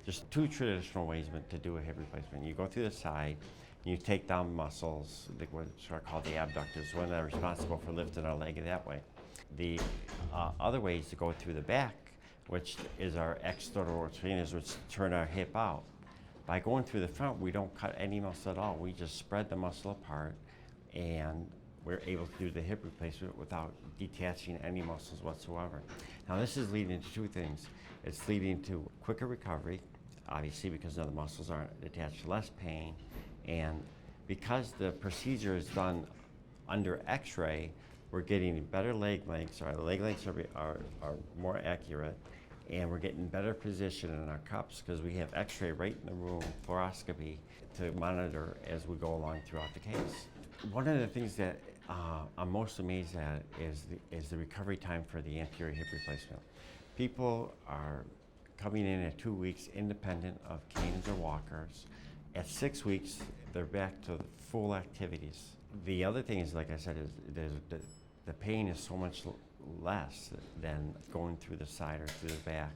There's two traditional ways to do a hip replacement. You go through the side, you take down muscles, which are called the abductors, one that are responsible for lifting our leg that way. The other way is to go through the back, which is our external retainers, which turn our hip out. By going through the front, we don't cut any muscle at all. We just spread the muscle apart, and we're able to do the hip replacement without detaching any muscles whatsoever. Now, this is leading to two things. It's leading to quicker recovery, obviously, because now the muscles aren't attached, less pain, and because the procedure is done under x-ray, we're getting better leg lengths. Our leg lengths are more accurate, and we're getting better position in our cups because we have x-ray right in the room, fluoroscopy, to monitor as we go along throughout the case. One of the things that I'm most amazed at is the recovery time for the anterior hip replacement. People are coming in at 2 weeks independent of canes or walkers. At 6 weeks, they're back to full activities. The other thing is, like I said, is the pain is so much less than going through the side or through the back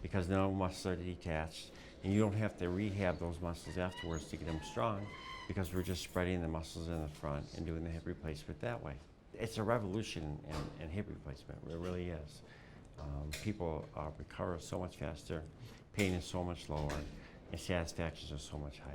because no muscles are detached, and you don't have to rehab those muscles afterwards to get them strong because we're just spreading the muscles in the front and doing the hip replacement that way. It's a revolution in hip replacement, it really is. People recover so much faster, pain is so much lower, and satisfactions are so much higher.